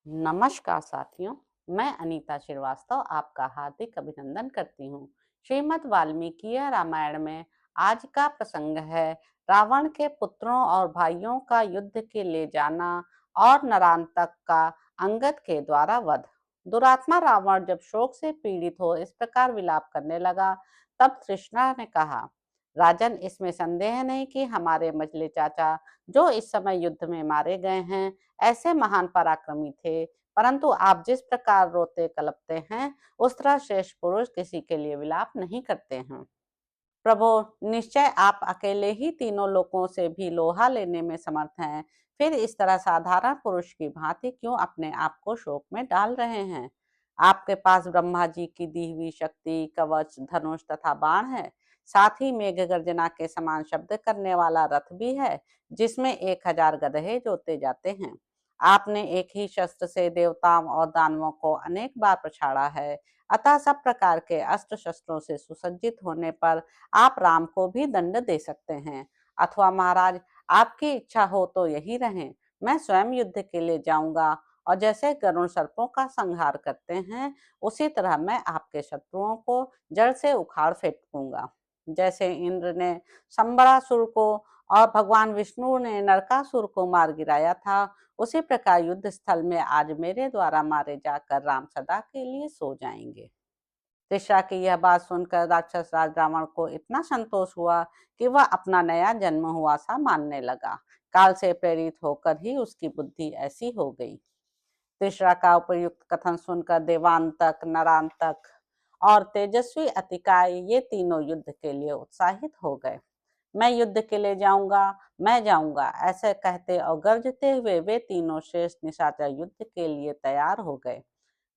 नमस्कार साथियों। मैं अनीता श्रीवास्तव आपका हार्दिक अभिनंदन करती हूँ। श्रीमद् वाल्मीकि रामायण में आज का प्रसंग है रावण के पुत्रों और भाइयों का युद्ध के ले जाना और नरांतक का अंगद के द्वारा वध। दुरात्मा रावण जब शोक से पीड़ित हो इस प्रकार विलाप करने लगा, तब तृष्णा ने कहा, राजन, इसमें संदेह नहीं कि हमारे मझले चाचा जो इस समय युद्ध में मारे गए हैं ऐसे महान पराक्रमी थे, परंतु आप जिस प्रकार रोते कलपते हैं उस तरह श्रेष्ठ पुरुष किसी के लिए विलाप नहीं करते हैं। प्रभु, निश्चय आप अकेले ही तीनों लोकों से भी लोहा लेने में समर्थ हैं, फिर इस तरह साधारण पुरुष की भांति क्यों अपने आप को शोक में डाल रहे हैं? आपके पास ब्रह्मा जी की दी हुई शक्ति, कवच, धनुष तथा बाण है। साथ ही मेघ गर्जना के समान शब्द करने वाला रथ भी है, जिसमें 1000 गधे जोते जाते हैं। आपने एक ही शस्त्र से देवताओं और दानवों को अनेक बार पछाड़ा है, अतः सब प्रकार के अस्त्र शस्त्रों से सुसज्जित होने पर आप राम को भी दंड दे सकते हैं। अथवा महाराज, आपकी इच्छा हो तो यही रहें, मैं स्वयं युद्ध के लिए जाऊंगा और जैसे गरुण सर्पों का संहार करते हैं उसी तरह मैं आपके शत्रुओं को जड़ से उखाड़ फेंकूंगा। जैसे इंद्र ने संबरासुर को और भगवान विष्णु ने नरकासुर को मार गिराया था, उसी प्रकार युद्ध स्थल में आज मेरे द्वारा मारे जाकर राम सदा के लिए सो जाएंगे। त्रिशा की यह बात सुनकर राक्षस राज रावण को इतना संतोष हुआ कि वह अपना नया जन्म हुआ सा मानने लगा। काल से प्रेरित होकर ही उसकी बुद्धि ऐसी हो गई। त्रिशा का उपयुक्त कथन सुनकर देवांतक, नरांतक और तेजस्वी अतिकाय ये तीनों युद्ध के लिए उत्साहित हो गए। मैं युद्ध के लिए जाऊंगा, मैं जाऊंगा, ऐसे कहते और गरजते हुए वे तीनों श्रेष्ठ निशाचर युद्ध के लिए तैयार हो गए।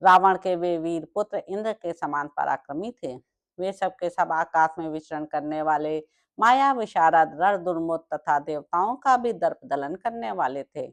रावण के वे वीर पुत्र इंद्र के समान पराक्रमी थे। वे सब के सब आकाश में विचरण करने वाले माया विशारद, रण दुर्मुत तथा देवताओं का भी दर्प दलन करने वाले थे।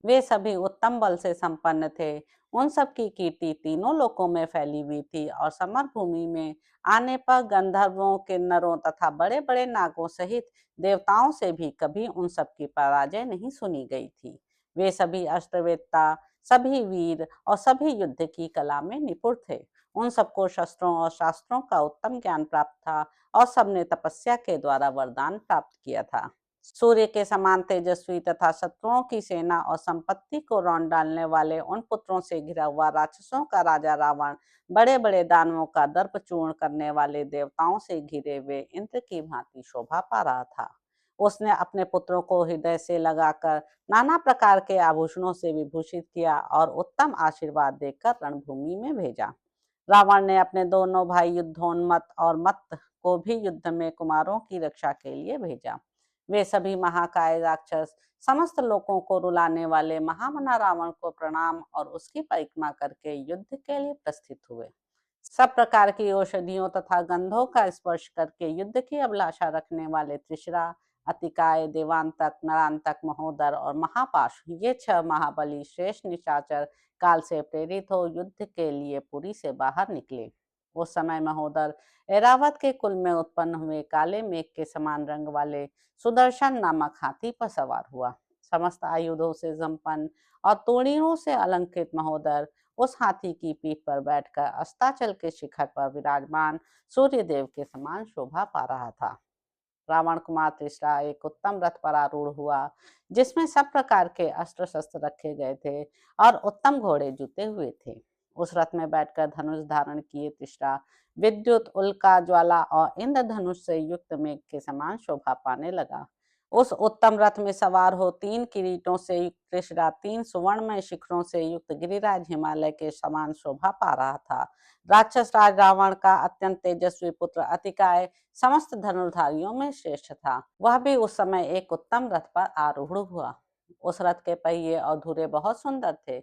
वे सभी उत्तम बल से संपन्न थे। उन सब की कीर्ति तीनों लोकों में फैली हुई थी और समर भूमि में आने पर गंधर्वों, किन्नरों तथा बड़े बड़े नागों सहित देवताओं से भी कभी उन सब की पराजय नहीं सुनी गई थी। वे सभी अस्त्रवेत्ता, सभी वीर और सभी युद्ध की कला में निपुण थे। उन सबको शस्त्रों और शास्त्रों का उत्तम ज्ञान प्राप्त था और सबने तपस्या के द्वारा वरदान प्राप्त किया था। सूर्य के समान तेजस्वी तथा शत्रुओं की सेना और संपत्ति को रौंद डालने वाले उन पुत्रों से घिरा हुआ राक्षसों का राजा रावण बड़े बड़े दानवों का दर्प चूर्ण करने वाले देवताओं से घिरे हुए इंद्र की भांति शोभा पा रहा था। उसने अपने पुत्रों को हृदय से लगाकर नाना प्रकार के आभूषणों से विभूषित किया और उत्तम आशीर्वाद देकर रणभूमि में भेजा। रावण ने अपने दोनों भाई युद्धोन्मत्त और मत्त को भी युद्ध में कुमारों की रक्षा के लिए भेजा। वे सभी महाकाय राक्षस समस्त लोगों को रुलाने वाले महामना रावण को प्रणाम और उसकी परिक्रमा करके युद्ध के लिए प्रस्थित हुए। सब प्रकार की औषधियों तथा गंधों का स्पर्श करके युद्ध की अभिलाषा रखने वाले त्रिशरा, अतिकाय, देवांतक, नरांतक, महोदर और महापाश ये 6 महाबली श्रेष्ठ निशाचर काल से प्रेरित हो युद्ध के लिए पुरी से बाहर निकले। उस समय महोदर ऐरावत के कुल में उत्पन्न हुए काले मेघ के समान रंग वाले सुदर्शन नामक हाथी पर सवार हुआ। समस्त आयुधों से संपन्न और तोड़ियों से अलंकृत महोदर उस हाथी की पीठ पर बैठकर अस्ताचल के शिखर पर विराजमान सूर्यदेव के समान शोभा पा रहा था। रावण कुमार त्रिशरा एक उत्तम रथ पर आरूढ़ हुआ, जिसमें सब प्रकार के अस्त्र शस्त्र रखे गए थे और उत्तम घोड़े जुते हुए थे। उस रथ में बैठकर धनुष धारण किए त्रिशरा विद्युत, उल्का, ज्वाला और इंद्रधनुष से युक्त मेघ के समान शोभा पाने लगा। उस उत्तम रथ में सवार हो 3 किरीटों से युक्त त्रिशरा 3 सुवर्णमय शिखरों से युक्त गिरिराज हिमालय के समान शोभा पा रहा था। राक्षस राज रावण का अत्यंत तेजस्वी पुत्र अतिकाय समस्त धनुर्धारियों में श्रेष्ठ था। वह भी उस समय एक उत्तम रथ पर आरूढ़ हुआ। उस रथ के पहिए और धुरे बहुत सुंदर थे।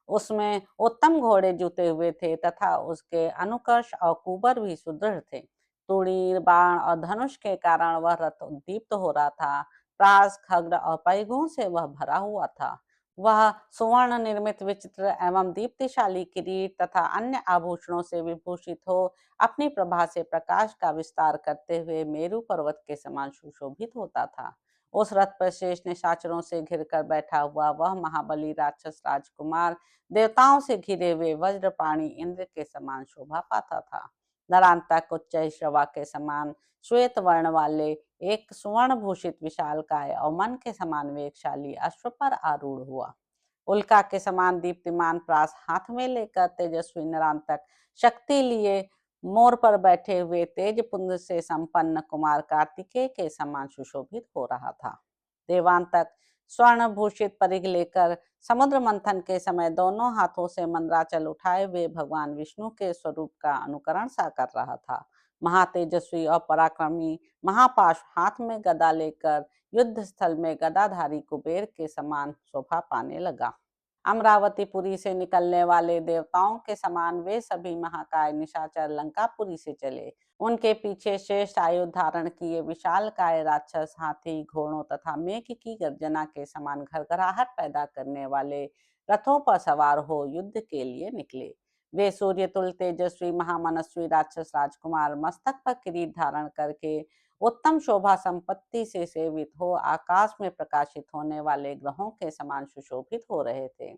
उसमें उत्तम घोड़े जुते हुए थे तथा उसके अनुकर्ष और कुबर भी सुदृढ़ थे। तूणीर, बाण और धनुष के कारण वह रथ उद्दीप्त हो रहा था। प्रास, खड्ग और परिघों से वह भरा हुआ था। वह सुवर्ण निर्मित विचित्र एवं दीप्तिशाली किरीट तथा अन्य आभूषणों से विभूषित हो अपनी प्रभा से प्रकाश का विस्तार करते हुए मेरु पर्वत के समान सुशोभित होता था। उस रथ पर शेष निशाचरों से घिरकर बैठा हुआ वह महाबली राक्षस राजकुमार देवताओं से घिरे हुए वज्रपाणी इंद्र के समान शोभा पाता था। नरांतक उच्च श्रवा के समान श्वेत वर्ण वाले एक सुवर्ण भूषित विशालकाय और मन के समान वेगशाली अश्व पर आरूढ़ हुआ। उल्का के समान दीप्तिमान प्रास हाथ में लेकर तेजस्वी नरांतक शक्ति लिए मोर पर बैठे हुए तेज पुंज से संपन्न कुमार कार्तिकेय के समान सुशोभित हो रहा था। देवांतक स्वर्ण भूषित परिघ लेकर समुद्र मंथन के समय दोनों हाथों से मंदराचल उठाए हुए भगवान विष्णु के स्वरूप का अनुकरण सा कर रहा था। महातेजस्वी और पराक्रमी महापाश हाथ में गदा लेकर युद्ध स्थल में गदाधारी कुबेर के समान शोभा पाने लगा। अमरावतीपुरी से निकलने वाले देवताओं के समान वे सभी महाकाय निशाचर लंकापुरी से चले। उनके पीछे श्रेष्ठ आयु धारण किए विशालकाय राक्षस हाथी घोड़ों तथा मेघ की गर्जना के समान घरघराहट पैदा करने वाले रथों पर सवार हो युद्ध के लिए निकले। वे सूर्यतुल तेजस्वी महामनस्वी राक्षस राजकुमार मस्तक पर किरीट धारण करके उत्तम शोभा संपत्ति से सेवित हो आकाश में प्रकाशित होने वाले ग्रहों के समान सुशोभित हो रहे थे।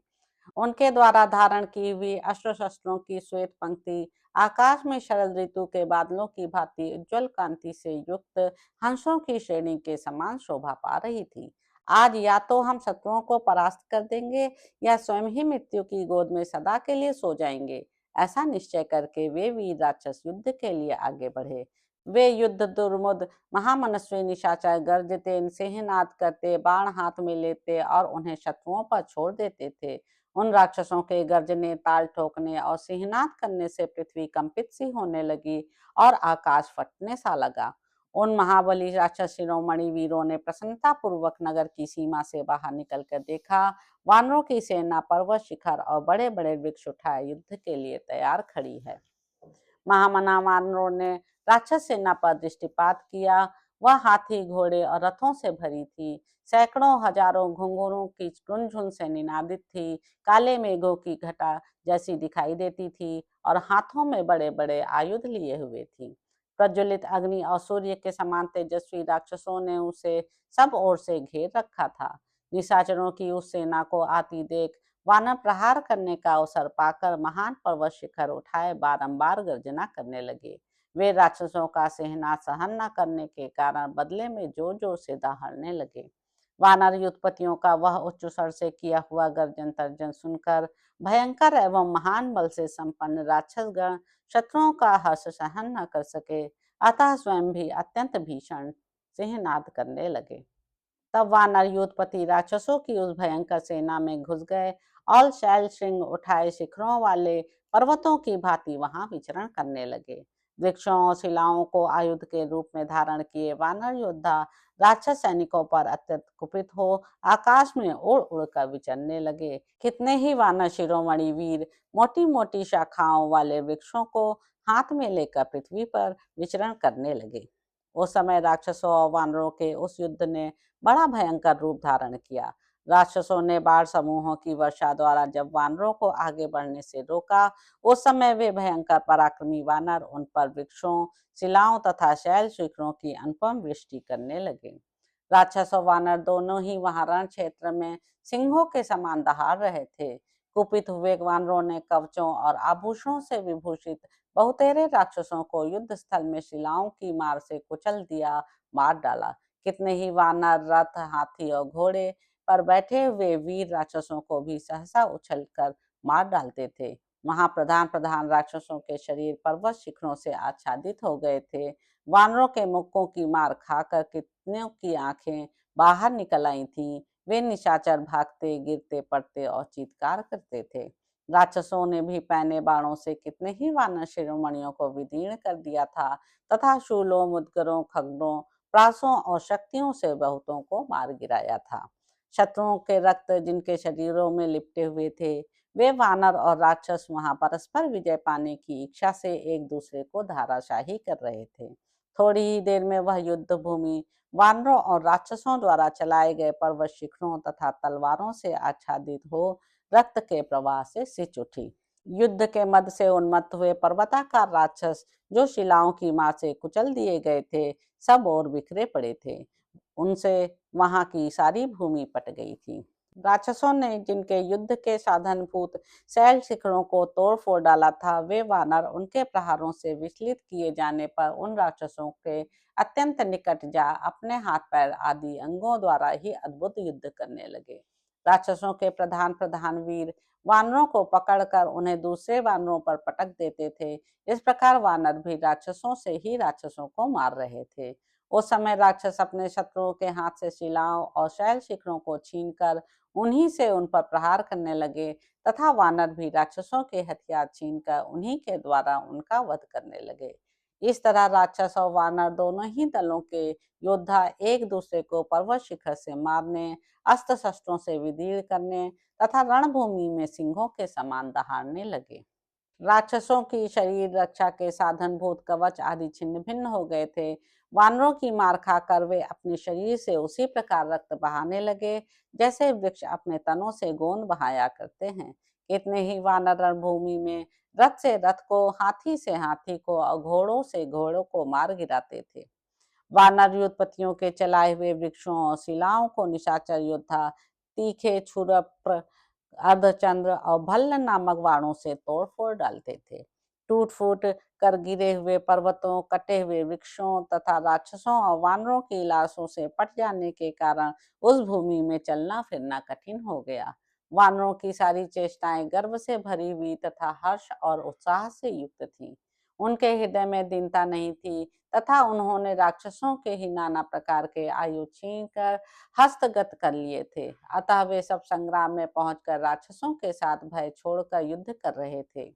उनके द्वारा धारण की हुई अस्त्र शस्त्रों की श्वेत पंक्ति आकाश में शरद ऋतु के बादलों की भांति उज्जवल कांति से युक्त हंसों की श्रेणी के समान शोभा पा रही थी। आज या तो हम शत्रुओं को परास्त कर देंगे या स्वयं ही मृत्यु की गोद में सदा के लिए सो जाएंगे। ऐसा निश्चय करके वे वीर राक्षस युद्ध के लिए आगे बढ़े। वे युद्ध दुर्मुद महामनस्वी निशाचर गर्जते सिंहनाद करते बाण हाथ में लेते और उन्हें शत्रुओं पर छोड़ देते थे। उन राक्षसों के गर्जने ताल ठोकने और सिंहनाद करने से पृथ्वी कंपित सी होने लगी और आकाश फटने सा लगा। उन महाबली राक्षस शिरोमणि वीरों ने प्रसन्नता पूर्वक नगर की सीमा से बाहर निकलकर देखा, वानरों की सेना पर्वत शिखर और बड़े बड़े वृक्ष उठाए युद्ध के लिए तैयार खड़ी है। महामना वानरों ने राक्षस सेना पर दृष्टिपात किया। वह हाथी घोड़े और रथों से भरी थी। सैकड़ों हजारों घुंघरूओं की झुनझुन से निनादित थी। काले मेघों की घटा जैसी दिखाई देती थी और हाथों में बड़े बड़े आयुध लिए हुए थी। प्रज्वलित अग्नि और सूर्य के समान तेजस्वी राक्षसों ने उसे सब ओर से घेर रखा था। निशाचरों की उस सेना को आती देख वानर प्रहार करने का अवसर पाकर महान पर्वत शिखर उठाए बारंबार गर्जना करने लगे। वे राक्षसों का सेहना सहन न करने के कारण बदले में जोर जोर से दहाड़ने लगे। वानर युद्धपतियों का वह उच्च स्वर से किया हुआ गर्जन तर्जन सुनकर भयंकर एवं महान बल से संपन्न राक्षसगण शत्रुओं का हर्ष सहन न कर सके, अतः स्वयं भी अत्यंत भीषण सिंहनाद करने लगे। तब वानर योधपति राक्षसों की उस भयंकर सेना में घुस गए और शैल श्रृंग उठाए शिखरों वाले पर्वतों की भांति वहां विचरण करने लगे। वृक्षों और शिलाओं को आयुध के रूप में धारण किए वानर योद्धा राक्षस सैनिकों पर अत्यंत कुपित हो आकाश में उड़ उड़कर विचरने लगे। कितने ही वानर शिरोमणि वीर मोटी मोटी शाखाओं वाले वृक्षों को हाथ में लेकर पृथ्वी पर विचरण करने लगे। उस समय राक्षसों और वानरों के उस युद्ध ने बड़ा भयंकर रूप धारण किया। राक्षसों ने बाढ़ समूहों की वर्षा द्वारा जब वानरों को आगे बढ़ने से रोका, उस समय वे भयंकर पराक्रमी वानर उन पर वृक्षों, शिलाओं तथा शैल शिखरों की अनुपम वृष्टि करने लगे। राक्षस और वानर दोनों ही वहां रण क्षेत्र में सिंहों के समान दहाड़ रहे थे। कुपित हुए वानरों ने कवचों और आभूषणों से विभूषित बहुतेरे राक्षसों को युद्ध स्थल में शिलाओं की मार से कुचल दिया, मार डाला। कितने ही वानर रथ, हाथी और घोड़े पर बैठे हुए वीर राक्षसों को भी सहसा उछलकर मार डालते थे। वहां प्रधान प्रधान राक्षसों के शरीर पर्वत शिखरों से आच्छादित हो गए थे। वानरों के मुक्कों की मार खाकर कितनों की आंखें बाहर निकल आई थीं। वे निशाचर भागते, गिरते पड़ते और चीत्कार करते थे। राक्षसों ने भी पैने बाणों से कितने ही वानर शिरोमणियों को विदीर्ण कर दिया था तथा शूलों, मुदगरों, खड्गों, प्रासों और शक्तियों से बहुतों को मार गिराया था। शत्रुओं के रक्त जिनके शरीरों में लिपटे हुए थे, वे वानर और राक्षस वहां परस्पर विजय पाने की इच्छा से एक दूसरे को धाराशाही कर रहे थे। थोड़ी ही देर में वह युद्ध भूमि वानरों और राक्षसों द्वारा चलाए गए पर्वत शिखरों तथा तलवारों से आच्छादित हो रक्त के प्रवाह से सिंच उठी। युद्ध के मद से उन्मत्त हुए पर्वताकार राक्षस जो शिलाओं की मार से कुचल दिए गए थे, सब और बिखरे पड़े थे। उनसे वहां की सारी भूमि पट गई थी। राक्षसों ने जिनके युद्ध के साधनभूत शैल शिखरों को तोड़ फोड़ डाला था, वे वानर उनके प्रहारों से विचलित किए जाने पर उन राक्षसों के अत्यंत निकट जा अपने हाथ पैर आदि अंगों द्वारा ही अद्भुत युद्ध करने लगे। राक्षसों के प्रधान प्रधान वीर वानरों को पकड़कर उन्हें दूसरे वानरों पर पटक देते थे। इस प्रकार वानर भी राक्षसों से ही राक्षसों को मार रहे थे। उस समय राक्षस अपने शत्रुओं के हाथ से शिलाओं और शैल शिखरों को छीनकर उन्हीं से उन पर प्रहार करने लगे तथा वानर भी राक्षसों के हथियार छीनकर उन्हीं के द्वारा उनका वध करने लगे। इस तरह राक्षस और वानर दोनों ही दलों के योद्धा एक दूसरे को पर्वत शिखर से मारने, अस्त्र शस्त्रों से विदीर्ण करने तथा रणभूमि में सिंहों के समान दहाड़ने लगे। राक्षसों की शरीर रक्षा के साधनभूत कवच आदि छिन्न भिन्न हो गए थे। वानरों की मार खाकर वे अपने शरीर से उसी प्रकार रक्त बहाने लगे जैसे वृक्ष अपने तनों से गोंद बहाया करते हैं। कितने ही वानर रणभूमि में रथ से रथ को, हाथी से हाथी को और घोड़ों से घोड़ों को मार गिराते थे। वानर युद्धपतियों के चलाए हुए वृक्षों और शिलाओं को निशाचर योद्धा तीखे क्षुरप्र, अर्धचंद्र और भल्ल नामक बाणों से तोड़ फोड़ डालते थे। टूट फूट कर गिरे हुए पर्वतों, कटे हुए वृक्षों तथा राक्षसों और वानरों की लाशों से पट जाने के कारण उस भूमि में चलना फिरना कठिन हो गया। वानरों की सारी चेष्टाएं गर्व से भरी हुई तथा हर्ष और उत्साह से युक्त थीं। उनके हृदय में दीनता नहीं थी तथा उन्होंने राक्षसों के ही नाना प्रकार के आयु छीन कर हस्तगत कर लिए थे। अतः वे सब संग्राम में पहुंचकर राक्षसों के साथ भय छोड़कर युद्ध कर रहे थे।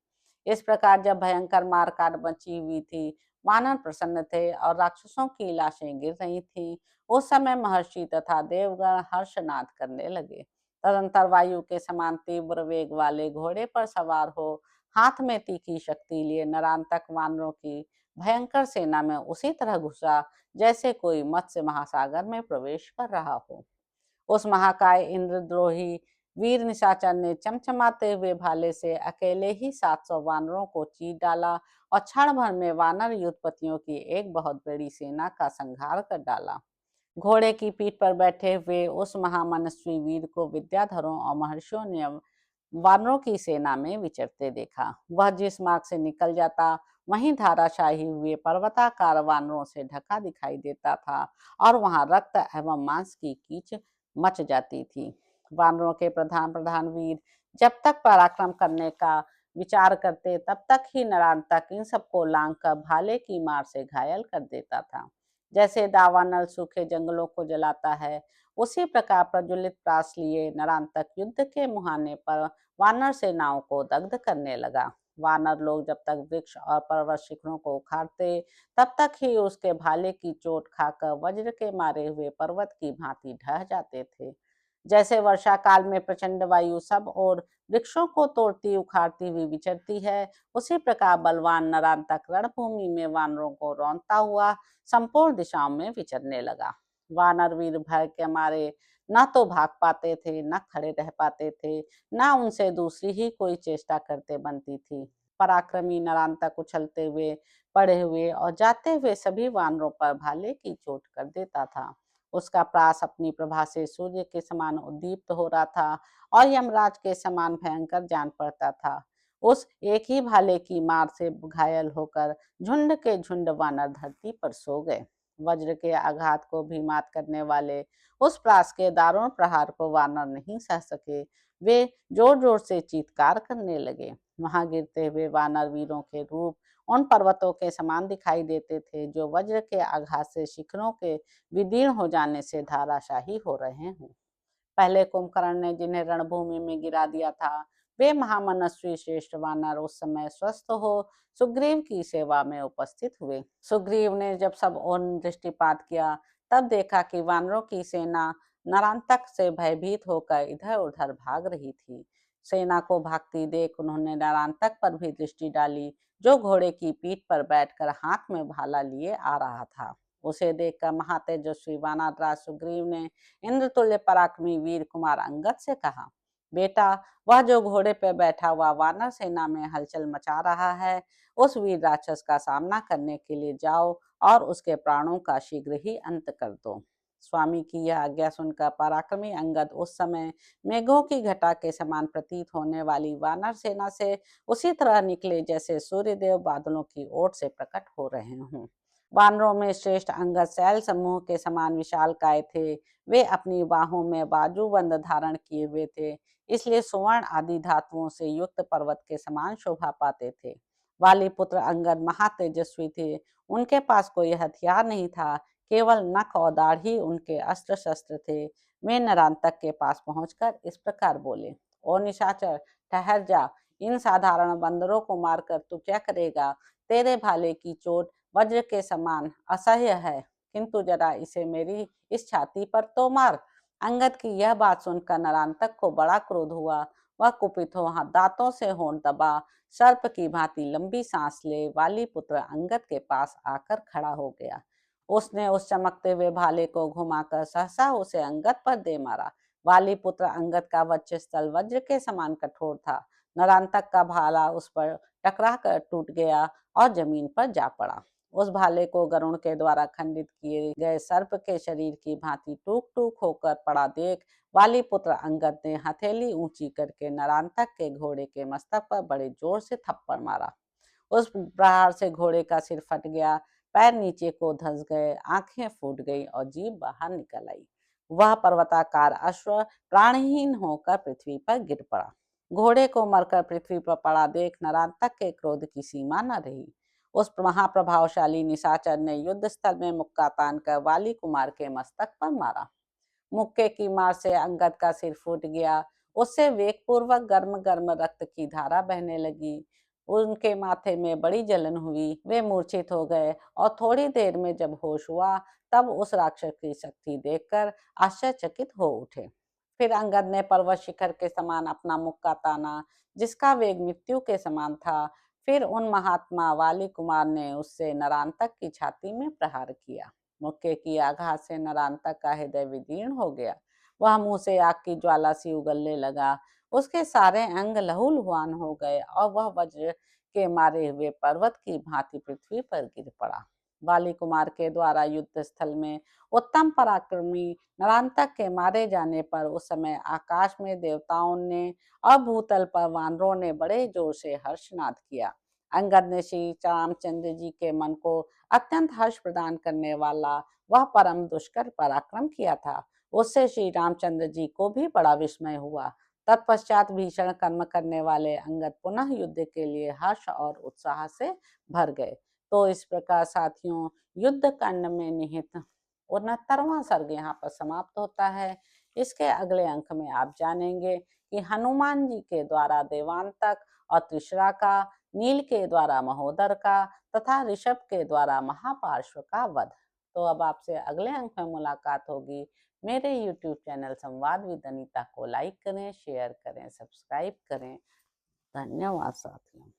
इस प्रकार जब भयंकर मारकाट मची हुई थी, वानर प्रसन्न थे और राक्षसों की लाशें गिर रही थीं, उस समय महर्षि तथा देवगण हर्षनाद करने लगे। तदंतर वायु के समान तीव्र वेग वाले घोड़े पर सवार हो, हाथ में तीखी शक्ति लिए नरांतक वानरों की भयंकर सेना में उसी तरह घुसा जैसे कोई मत्स्य महासागर में प्रवेश कर रहा हो। उस महाकाय इंद्रद्रोही वीर निशाचर ने चमचमाते हुए भाले से अकेले ही 700 वानरों को चीर डाला और क्षण भर में वानर युद्धपतियों की एक बहुत बड़ी सेना का संहार कर डाला। घोड़े की पीठ पर बैठे हुए उस महामनस्वी वीर को विद्याधरों और महर्षियों ने वानरों की सेना में विचरते देखा। वह जिस मार्ग से निकल जाता, वहीं धाराशाही हुए पर्वताकार वानरों से ढका दिखाई देता था और वहां रक्त एवं मांस की कीच मच जाती थी। वानरों के प्रधान प्रधान वीर जब तक पराक्रम करने का विचार करते, तब तक ही नरांतक इन सबको लांग कर भाले की मार से घायल कर देता था। जैसे दावानल सूखे जंगलों को जलाता है, उसी प्रकार प्रज्वलित प्रास लिए नरांतक युद्ध के मुहाने पर वानर सेनाओं को दग्ध करने लगा। वानर लोग जब तक वृक्ष और पर्वत शिखरों को उखाड़ते, तब तक ही उसके भाले की चोट खाकर वज्र के मारे हुए पर्वत की भांति ढह जाते थे। जैसे वर्षा काल में प्रचंड वायु सब और वृक्षों को तोड़ती उखाड़ती हुई विचरती है, उसी प्रकार बलवान नरांतक रणभूमि में वानरों को रौंदता हुआ संपूर्ण दिशाओं में विचरने लगा। वानर वीर भय के मारे न तो भाग पाते थे, न खड़े रह पाते थे, न उनसे दूसरी ही कोई चेष्टा करते बनती थी। पराक्रमी नरांतक उछलते हुए, पड़े हुए और जाते हुए सभी वानरों पर भाले की चोट कर देता था। उसका प्रास अपनी प्रभा से सूर्य के समान उद्दीप्त हो रहा था और यमराज के समान भयंकर जान पड़ता था। उस एक ही भाले की मार से घायल होकर झुंड के झुंड वानर धरती पर सो गए। वज्र के आघात को भी मात करने वाले उस प्रास के दारुण प्रहार को वानर नहीं सह सके। वे जोर जोर से चीत्कार करने लगे। वहां गिरते हुए वानर वीरों के रूप उन पर्वतों के समान दिखाई देते थे जो वज्र के आघात से शिखरों के विदीर्ण हो जाने से धाराशाही हो रहे हों। पहले कुंभकर्ण ने जिन्हें रणभूमि में गिरा दिया था, वे महामनस्वी श्रेष्ठ वानर उस समय स्वस्थ हो सुग्रीव की सेवा में उपस्थित हुए। सुग्रीव ने जब सब ओर दृष्टिपात किया, तब देखा कि वानरों की सेना नरांतक से भयभीत होकर इधर उधर भाग रही थी। सेना को भागती देख उन्होंने नरांतक पर भी दृष्टि डाली, जो घोड़े की पीठ पर बैठकर हाथ में भाला लिए आ रहा था। उसे देखकर महातेजस्वी वानरराज सुग्रीव ने इंद्रतुल्य पराक्रमी वीर कुमार अंगद से कहा, बेटा, वह जो घोड़े पर बैठा हुआ वानर सेना में हलचल मचा रहा है, उस वीर राक्षस का सामना करने के लिए जाओ और उसके प्राणों का शीघ्र ही अंत कर दो। स्वामी की यह आज्ञा सुनकर पराक्रमी अंगद उस समय मेघों की घटा के समान प्रतीत होने वाली वानर सेना से उसी तरह निकले जैसे सूर्यदेव बादलों की ओट से प्रकट हो रहे हों। वानरों में श्रेष्ठ अंगद शैल समूह के समान विशालकाय थे। वे अपनी बाहों में बाजूबंद धारण किए हुए थे, इसलिए सुवर्ण आदि धातुओं से युक्त पर्वत के समान शोभा पाते थे। वाली पुत्र अंगद महातेजस्वी थे। उनके पास कोई हथियार नहीं था, केवल नख और दाढ़ ही उनके अस्त्र शस्त्र थे। वे नरांतक के पास पहुंचकर इस प्रकार बोले, ओ निशाचर, ठहर जा। इन साधारण बंदरों को मारकर तू क्या करेगा? तेरे भाले की चोट वज्र के समान असह्य है, किंतु जरा इसे मेरी इस छाती पर तो मार। अंगद की यह बात सुनकर नरांतक को बड़ा क्रोध हुआ। वह कुपित हो दांतों से होंठ दबा सर्प की भांति लंबी सांस ले वाली पुत्र अंगद के पास आकर खड़ा हो गया। उसने उस चमकते हुए भाले को घुमाकर सहसा उसे अंगद पर दे मारा। वाली पुत्र अंगद का वक्षस्थल वज्र के समान कठोर था। नरांतक का भाला उस पर टकरा कर टूट गया और जमीन पर जा पड़ा। उस भाले को गरुण के द्वारा खंडित किए गए सर्प के शरीर की भांति टूक टूक होकर पड़ा देख वाली पुत्र अंगद ने हथेली ऊंची करके नरांतक के घोड़े के मस्तक पर बड़े जोर से थप्पड़ मारा। उस प्रहार से घोड़े का सिर फट गया, पैर नीचे को धंस गए, आंखें फूट गई और जीभ बाहर निकल आई। वह पर्वताकार अश्व प्राणहीन होकर पृथ्वी पर गिर पड़ा। घोड़े को मरकर पृथ्वी पर पड़ा देख नरांतक के क्रोध की सीमा न रही। उस महाप्रभावशाली निशाचर ने युद्ध स्थल में मुक्का तान कर वाली कुमार के मस्तक पर मारा। मुक्के की मार से अंगद का सिर फूट गया। उससे वेगपूर्वक गर्म गर्म रक्त की धारा बहने लगी। उनके माथे में बड़ी जलन हुई। वे मूर्छित हो गए और थोड़ी देर में जब होश हुआ तब उस राक्षस की शक्ति देखकर आश्चर्यचकित हो उठे। फिर अंगद ने पर्वत शिखर के समान अपना मुक्का ताना, जिसका वेग मृत्यु के समान था। फिर उन महात्मा वाली कुमार ने उससे नरांतक की छाती में प्रहार किया। मुक्के की आघात से नरांतक का हृदय विदीर्ण हो गया। वह मुंह से आग की ज्वाला सी उगलने लगा। उसके सारे अंग लहूलुहान हो गए और वह वज्र के मारे हुए पर्वत की भांति पृथ्वी पर गिर पड़ा। बाली कुमार के द्वारा युद्ध स्थल में उत्तम पराक्रमी नरांतक के मारे जाने पर उस समय आकाश में देवताओं ने और भूतल पर वानरों ने बड़े जोर से हर्षनाद किया। अंगद ने श्री रामचंद्र जी के मन को अत्यंत हर्ष प्रदान करने वाला वह परम दुष्कर पराक्रम किया था। उससे श्री रामचंद्र जी को भी बड़ा विस्मय हुआ। तत्पश्चात भीषण कर्म करने वाले अंगद पुनः युद्ध के लिए हर्ष और उत्साह से भर गए। तो इस प्रकार साथियों, युद्ध कांड में निहित 69वां सर्ग यहाँ पर समाप्त होता है। इसके अगले अंक में आप जानेंगे कि हनुमान जी के द्वारा देवांतक और त्रिशरा का, नील के द्वारा महोदर का तथा ऋषभ के द्वारा महापार्श्व का वध। तो अब आपसे अगले अंक में मुलाकात होगी। मेरे YouTube चैनल संवाद विद अनीता को लाइक करें, शेयर करें, सब्सक्राइब करें। धन्यवाद साथियों।